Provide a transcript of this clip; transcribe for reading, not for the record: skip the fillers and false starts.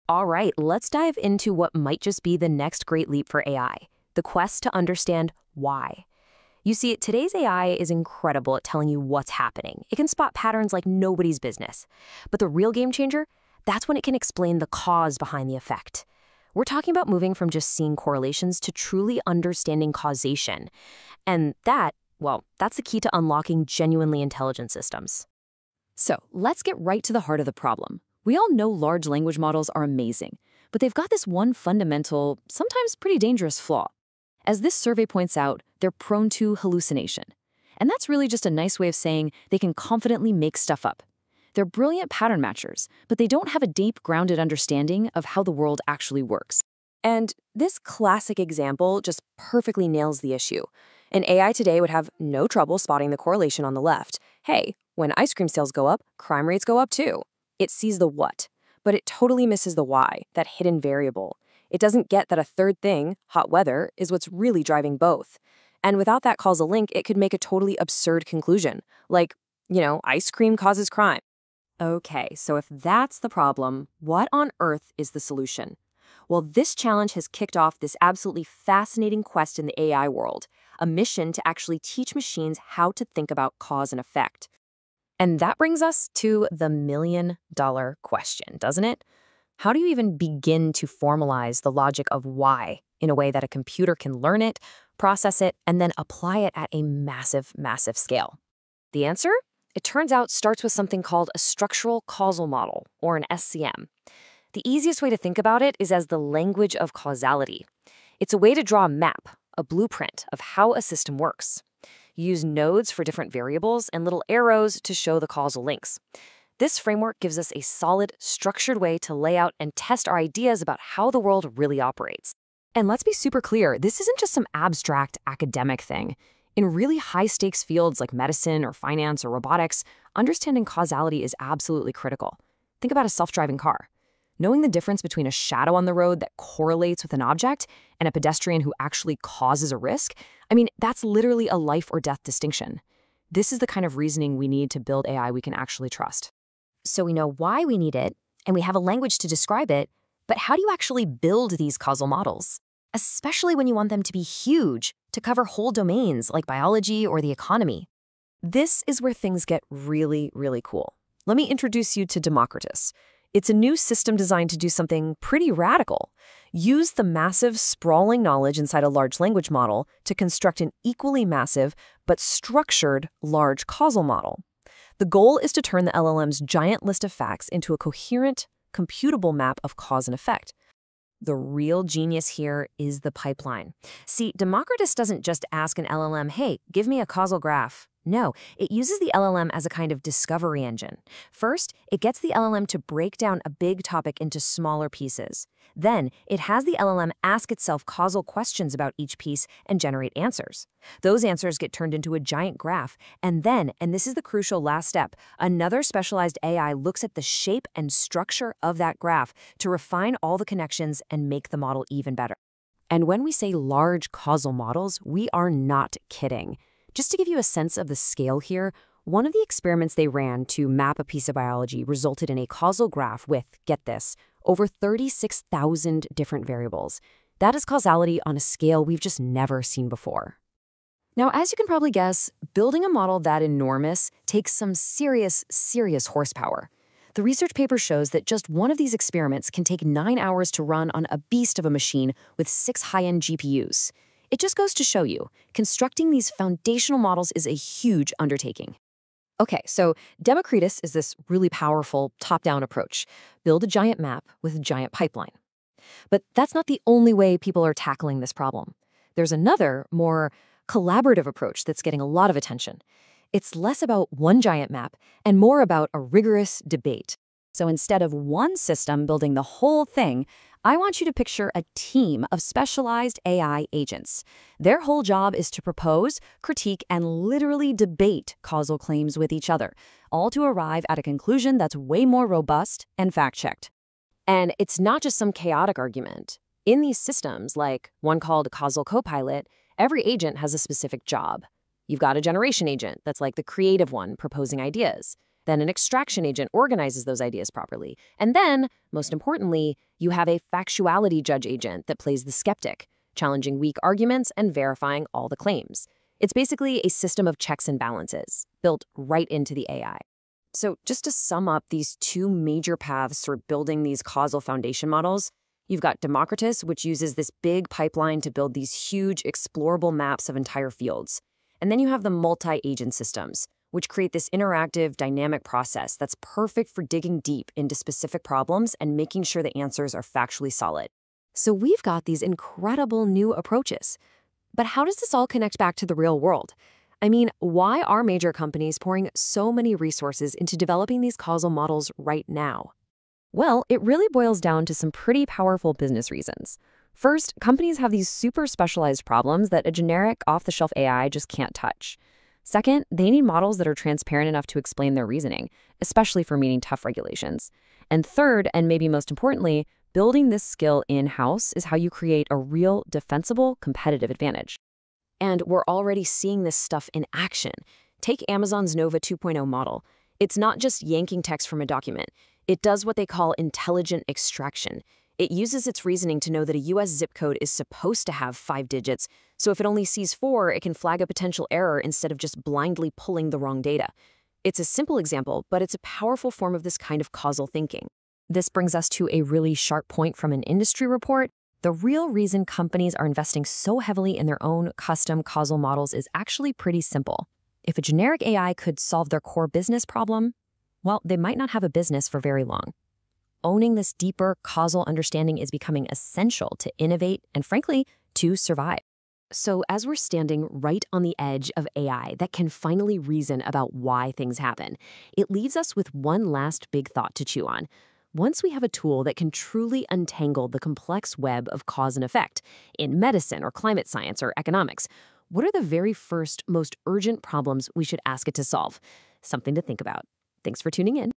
All right, let's dive into what might just be the next great leap for AI, the quest to understand why. You see, today's AI is incredible at telling you what's happening. It can spot patterns like nobody's business. But the real game changer, that's when it can explain the cause behind the effect. We're talking about moving from just seeing correlations to truly understanding causation. And that, well, that's the key to unlocking genuinely intelligent systems. So let's get right to the heart of the problem. We all know large language models are amazing, but they've got this one fundamental, sometimes pretty dangerous flaw. As this survey points out, they're prone to hallucination. And that's really just a nice way of saying they can confidently make stuff up. They're brilliant pattern matchers, but they don't have a deep, grounded understanding of how the world actually works. And this classic example just perfectly nails the issue. An AI today would have no trouble spotting the correlation on the left. Hey, when ice cream sales go up, crime rates go up too. It sees the what, but it totally misses the why, that hidden variable. It doesn't get that a third thing, hot weather, is what's really driving both. And without that causal link, it could make a totally absurd conclusion, like, ice cream causes crime. Okay, so if that's the problem, what on earth is the solution? Well, this challenge has kicked off this absolutely fascinating quest in the AI world, a mission to actually teach machines how to think about cause and effect. And that brings us to the million-dollar question, doesn't it? How do you even begin to formalize the logic of why in a way that a computer can learn it, process it, and then apply it at a massive, massive scale? The answer? It turns out starts with something called a structural causal model, or an SCM. The easiest way to think about it is as the language of causality. It's a way to draw a map, a blueprint of how a system works. You use nodes for different variables and little arrows to show the causal links. This framework gives us a solid, structured way to lay out and test our ideas about how the world really operates. And let's be super clear, this isn't just some abstract academic thing. In really high-stakes fields like medicine or finance or robotics, understanding causality is absolutely critical. Think about a self-driving car. Knowing the difference between a shadow on the road that correlates with an object and a pedestrian who actually causes a risk, that's literally a life or death distinction. This is the kind of reasoning we need to build AI we can actually trust. So we know why we need it, and we have a language to describe it, but how do you actually build these causal models? Especially when you want them to be huge, to cover whole domains like biology or the economy. This is where things get really, really cool. Let me introduce you to Democritus. It's a new system designed to do something pretty radical. Use the massive, sprawling knowledge inside a large language model to construct an equally massive but structured large causal model. The goal is to turn the LLM's giant list of facts into a coherent, computable map of cause and effect. The real genius here is the pipeline. See, Democritus doesn't just ask an LLM, hey, give me a causal graph. No, it uses the LLM as a kind of discovery engine. First, it gets the LLM to break down a big topic into smaller pieces. Then, it has the LLM ask itself causal questions about each piece and generate answers. Those answers get turned into a giant graph, and then, and this is the crucial last step, another specialized AI looks at the shape and structure of that graph to refine all the connections and make the model even better. And when we say large causal models, we are not kidding. Just to give you a sense of the scale here, one of the experiments they ran to map a piece of biology resulted in a causal graph with, get this, over 36,000 different variables. That is causality on a scale we've just never seen before. Now, as you can probably guess, building a model that enormous takes some serious, serious horsepower. The research paper shows that just one of these experiments can take 9 hours to run on a beast of a machine with 6 high-end GPUs. It just goes to show you, constructing these foundational models is a huge undertaking. Okay, so Democritus is this really powerful top-down approach. Build a giant map with a giant pipeline. But that's not the only way people are tackling this problem. There's another, more collaborative approach that's getting a lot of attention. It's less about one giant map and more about a rigorous debate. So instead of one system building the whole thing, I want you to picture a team of specialized AI agents. Their whole job is to propose, critique, and literally debate causal claims with each other, all to arrive at a conclusion that's way more robust and fact-checked. And it's not just some chaotic argument. In these systems, like one called Causal Copilot, every agent has a specific job. You've got a generation agent that's like the creative one proposing ideas. Then an extraction agent organizes those ideas properly. And then, most importantly, you have a factuality judge agent that plays the skeptic, challenging weak arguments and verifying all the claims. It's basically a system of checks and balances, built right into the AI. So just to sum up these two major paths for building these causal foundation models, you've got Democritus, which uses this big pipeline to build these huge explorable maps of entire fields. And then you have the multi-agent systems, which create this interactive, dynamic process that's perfect for digging deep into specific problems and making sure the answers are factually solid. So we've got these incredible new approaches. But how does this all connect back to the real world? I mean, why are major companies pouring so many resources into developing these causal models right now? Well, it really boils down to some pretty powerful business reasons. First, companies have these super specialized problems that a generic, off-the-shelf AI just can't touch. Second, they need models that are transparent enough to explain their reasoning, especially for meeting tough regulations. And third, and maybe most importantly, building this skill in-house is how you create a real, defensible, competitive advantage. And we're already seeing this stuff in action. Take Amazon's Nova 2.0 model. It's not just yanking text from a document. It does what they call intelligent extraction. It uses its reasoning to know that a US zip code is supposed to have 5 digits, so if it only sees 4, it can flag a potential error instead of just blindly pulling the wrong data. It's a simple example, but it's a powerful form of this kind of causal thinking. This brings us to a really sharp point from an industry report. The real reason companies are investing so heavily in their own custom causal models is actually pretty simple. If a generic AI could solve their core business problem, well, they might not have a business for very long. Owning this deeper causal understanding is becoming essential to innovate and, frankly, to survive. So as we're standing right on the edge of AI that can finally reason about why things happen, it leaves us with one last big thought to chew on. Once we have a tool that can truly untangle the complex web of cause and effect in medicine or climate science or economics, what are the very first, most urgent problems we should ask it to solve? Something to think about. Thanks for tuning in.